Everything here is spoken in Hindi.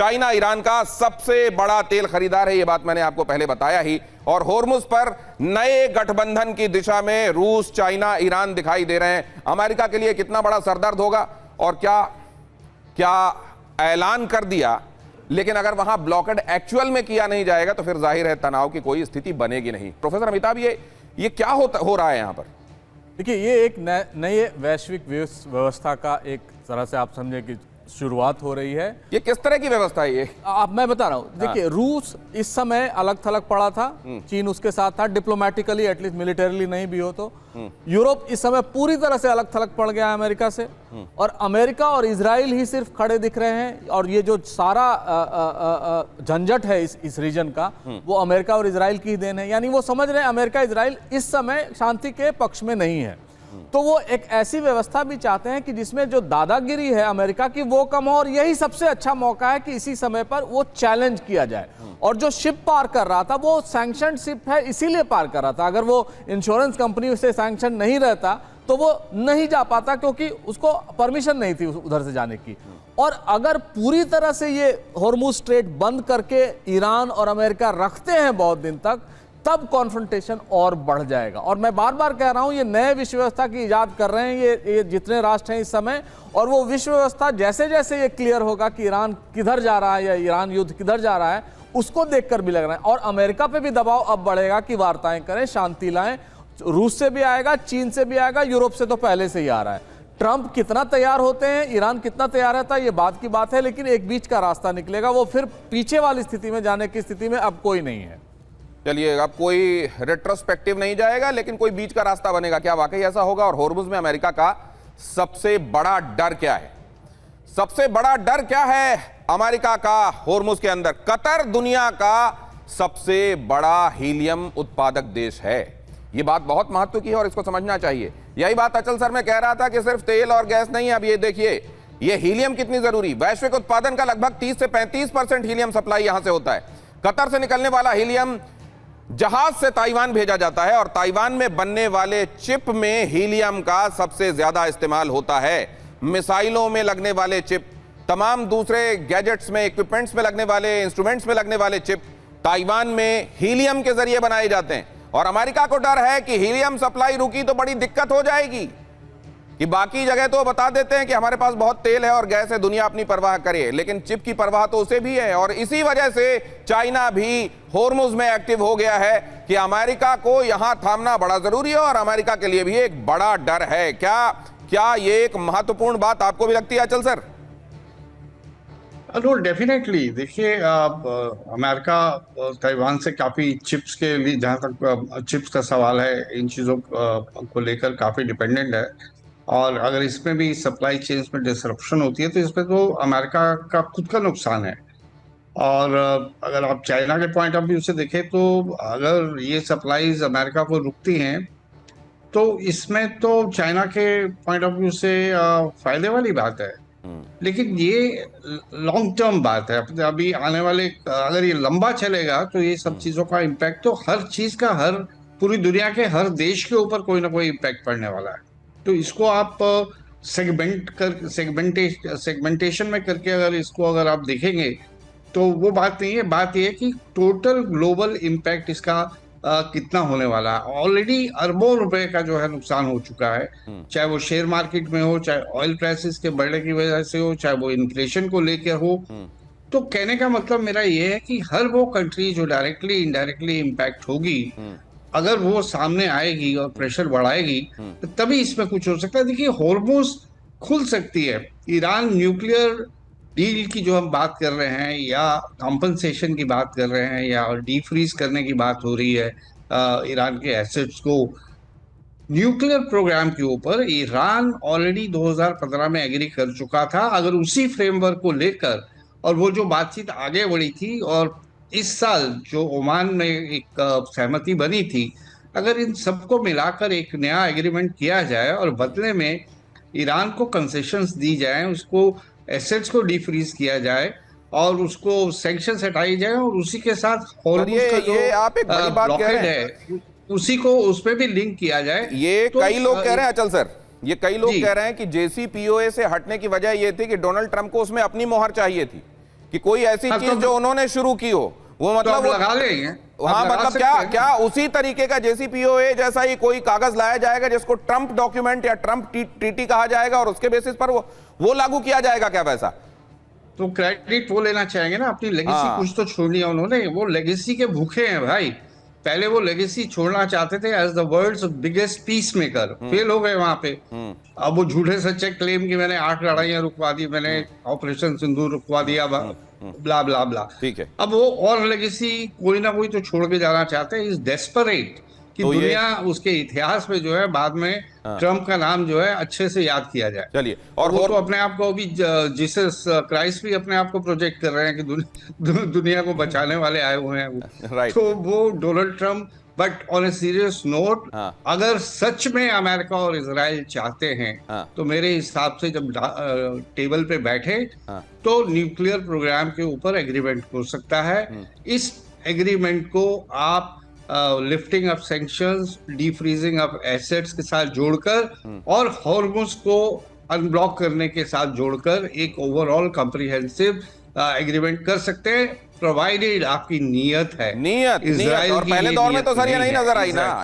चाइना ईरान का सबसे बड़ा तेल खरीदार है, यह बात मैंने आपको पहले बताया ही। और होर्मुज पर नए गठबंधन की दिशा में रूस, चाइना, ईरान दिखाई दे रहे हैं। अमेरिका के लिए कितना बड़ा सरदर्द होगा, और क्या क्या ऐलान कर दिया, लेकिन अगर वहां ब्लॉकेड एक्चुअल में किया नहीं जाएगा तो फिर जाहिर है तनाव की कोई स्थिति बनेगी नहीं। प्रोफेसर अमिताभ, ये क्या हो रहा है यहां पर? देखिए, ये एक नए वैश्विक व्यवस्था का एक तरह से आप समझे कि शुरुआत हो रही है। ये किस तरह की व्यवस्था है ये? मैं बता रहा हूँ। देखिए, रूस इस समय अलग थलग पड़ा था, चीन उसके साथ था, डिप्लोमेटिकली एटलीस्ट मिलिटरीली नहीं भी हो तो। यूरोप इस समय पूरी तरह से अलग थलग पड़ गया है अमेरिका से, और अमेरिका और इजराइल ही सिर्फ खड़े दिख रहे हैं। और ये जो सारा झंझट है इस रीजन का, वो अमेरिका और इजराइल की ही देन है। यानी वो समझ रहे हैं अमेरिका इजराइल इस समय शांति के पक्ष में नहीं है। तो वो एक ऐसी व्यवस्था भी चाहते हैं कि जिसमें जो दादागिरी है अमेरिका की वो कम हो, और यही सबसे अच्छा मौका है कि इसी समय पर वो चैलेंज किया जाए। और जो शिप पार कर रहा था वो सैंक्शन शिप है, इसीलिए पार कर रहा था। अगर वो इंश्योरेंस कंपनी से सैंक्शन नहीं रहता तो वो नहीं जा पाता, क्योंकि उसको परमिशन नहीं थी उधर से जाने की। और अगर पूरी तरह से ये हॉर्मुज स्ट्रेट बंद करके ईरान और अमेरिका रखते हैं बहुत दिन तक, तब कॉन्फ्रंटेशन और बढ़ जाएगा। और मैं बार बार कह रहा हूं, ये नए विश्व व्यवस्था की इजाद कर रहे हैं ये जितने राष्ट्र हैं इस समय, और वो विश्व व्यवस्था जैसे जैसे ये क्लियर होगा कि ईरान किधर जा रहा है या ईरान युद्ध किधर जा रहा है, उसको देखकर भी लग रहा है। और अमेरिका पे भी दबाव अब बढ़ेगा कि वार्ताएं करें, शांति लाएं। रूस से भी आएगा, चीन से भी आएगा, यूरोप से तो पहले से ही आ रहा है। ट्रंप कितना तैयार होते हैं, ईरान कितना तैयार रहता है, ये बात की बात है, लेकिन एक बीच का रास्ता निकलेगा। वो फिर पीछे वाली स्थिति में जाने की स्थिति में अब कोई नहीं है। चलिए, अब कोई रेट्रोस्पेक्टिव नहीं जाएगा, लेकिन कोई बीच का रास्ता बनेगा। क्या वाकई ऐसा होगा? और होर्मुज में अमेरिका का सबसे बड़ा डर क्या है? सबसे बड़ा डर क्या है अमेरिका का होर्मुज के अंदर? कतर दुनिया का सबसे बड़ा हीलियम उत्पादक देश है। यह बात बहुत महत्व की है और इसको समझना चाहिए। यही बात अचल सर मैं कह रहा था कि सिर्फ तेल और गैस नहीं। अब ये देखिए, ये हीलियम कितनी जरूरी। वैश्विक उत्पादन का लगभग 30 से 35% हीलियम सप्लाई यहां से होता है। कतर से निकलने वाला हीलियम जहाज से ताइवान भेजा जाता है, और ताइवान में बनने वाले चिप में हीलियम का सबसे ज्यादा इस्तेमाल होता है। मिसाइलों में लगने वाले चिप, तमाम दूसरे गैजेट्स में, इक्विपमेंट्स में लगने वाले, इंस्ट्रूमेंट्स में लगने वाले चिप ताइवान में हीलियम के जरिए बनाए जाते हैं। और अमेरिका को डर है कि हीलियम सप्लाई रुकी तो बड़ी दिक्कत हो जाएगी, कि बाकी जगह तो बता देते हैं कि हमारे पास बहुत तेल है और गैस है, दुनिया अपनी परवाह करे, लेकिन चिप की परवाह तो उसे भी है। और इसी वजह से चाइना भी होर्मुज में एक्टिव हो गया है कि अमेरिका को यहां थामना बड़ा जरूरी है, और अमेरिका के लिए भी एक बड़ा डर है। क्या ये एक महत्वपूर्ण बात आपको भी लगती है अचल सर? No, definitely. देखिए, अमेरिका ताइवान से काफी चिप्स के लिए, जहां तक चिप्स का सवाल है, इन चीजों को लेकर काफी डिपेंडेंट है। और अगर इसमें भी सप्लाई चेन्स में डिसरप्शन होती है तो इसमें तो अमेरिका का खुद का नुकसान है। और अगर आप चाइना के पॉइंट ऑफ व्यू से देखें तो अगर ये सप्लाईज अमेरिका को रुकती हैं तो इसमें तो चाइना के पॉइंट ऑफ व्यू से फायदे वाली बात है। लेकिन ये लॉन्ग टर्म बात है। अभी आने वाले, अगर ये लंबा चलेगा तो ये सब चीजों का इम्पैक्ट तो हर चीज का, हर पूरी दुनिया के हर देश के ऊपर कोई ना कोई इम्पैक्ट पड़ने वाला है। तो इसको आप सेगमेंटेशन में करके अगर आप देखेंगे तो वो बात नहीं है। बात ये है कि टोटल ग्लोबल इम्पैक्ट इसका कितना होने वाला है। ऑलरेडी अरबों रुपए का जो है नुकसान हो चुका है, चाहे वो शेयर मार्केट में हो, चाहे ऑयल प्राइसेस के बढ़ने की वजह से हो, चाहे वो इन्फ्लेशन को लेकर हो। तो कहने का मतलब मेरा ये है कि हर वो कंट्री जो डायरेक्टली इनडायरेक्टली इम्पैक्ट होगी, अगर वो सामने आएगी और प्रेशर बढ़ाएगी तो तभी इसमें कुछ हो सकता है। देखिए, होर्मुज खुल सकती है। ईरान न्यूक्लियर डील की जो हम बात कर रहे हैं, या कॉम्पनसेशन की बात कर रहे हैं, या डीफ्रीज करने की बात हो रही है ईरान के एसेट्स को, न्यूक्लियर प्रोग्राम के ऊपर ईरान ऑलरेडी 2015 में एग्री कर चुका था। अगर उसी फ्रेमवर्क को लेकर और वो जो बातचीत आगे बढ़ी थी, और इस साल जो ओमान में एक सहमति बनी थी, अगर इन सबको मिलाकर एक नया एग्रीमेंट किया जाए और बदले में ईरान को कंसेशंस दी जाए, उसको एसेट्स को डीफ्रीज किया जाए और उसको सैंक्शंस हटाई जाए, और उसी के साथ हॉर्मुज का जो आप एक बड़ी बात कह रहे है उसी को उसपे भी लिंक किया जाए। ये तो कई लोग कह रहे हैं अचल सर, ये कई लोग कह रहे हैं कि JCPOA से हटने की वजह ये थी कि डोनाल्ड ट्रंप को उसमें अपनी मोहर चाहिए थी, कि कोई ऐसी हाँ, चीज तो- जो उन्होंने शुरू की हो, वो तो मतलब आप लगा लेंगे, हाँ, आप लगा मतलब सकते क्या हैं। क्या उसी तरीके का JCPOA जैसा ही कोई कागज लाया जाएगा जिसको ट्रंप डॉक्यूमेंट या ट्रंप ट्रीटी कहा जाएगा और उसके बेसिस पर वो लागू किया जाएगा क्या वैसा? तो क्रेडिट वो लेना चाहेंगे ना, अपनी लेगेसी हाँ। कुछ तो छोड़नी है उन्होंने, वो लेगेसी के भूखे हैं भाई। पहले वो लेगेसी छोड़ना चाहते थे as the world's biggest peace maker, fail हो गए वहां पे। अब वो झूठे सच्चे क्लेम कि मैंने 8 लड़ाइयां रुकवा दी, मैंने ऑपरेशन सिंदूर रुकवा दिया, ब्ला ब्ला ब्ला। ठीक है। अब वो और लेगेसी कोई ना कोई तो छोड़ के जाना चाहते हैं, इज डेस्परेट कि तो ये- दुनिया उसके इतिहास में जो है बाद में ट्रम्प का नाम जो है अच्छे से याद किया जाए। चलिए, और और वो तो अपने आप को अभी जीसस क्राइस्ट भी अपने आप को प्रोजेक्ट कर रहे हैं कि दुनिया को बचाने वाले आए हुए हैं वो। Right. तो वो Donald Trump, but on a serious note, हाँ। अगर सच में अमेरिका और इजराइल चाहते हैं हाँ। तो मेरे हिसाब से जब टेबल पे बैठे हाँ। तो न्यूक्लियर प्रोग्राम के ऊपर एग्रीमेंट हो सकता है। इस एग्रीमेंट को आप lifting of sanctions, defreezing of assets के साथ जोड़कर और हॉर्मुज को अनब्लॉक करने के साथ जोड़कर एक ओवरऑल कॉम्प्रिहेंसिव एग्रीमेंट कर सकते हैं, प्रोवाइडेड आपकी नीयत है। नीयत, इजराइल और की पहले ये दौर में नीयत तो सर ये नहीं है। नजर आई ना।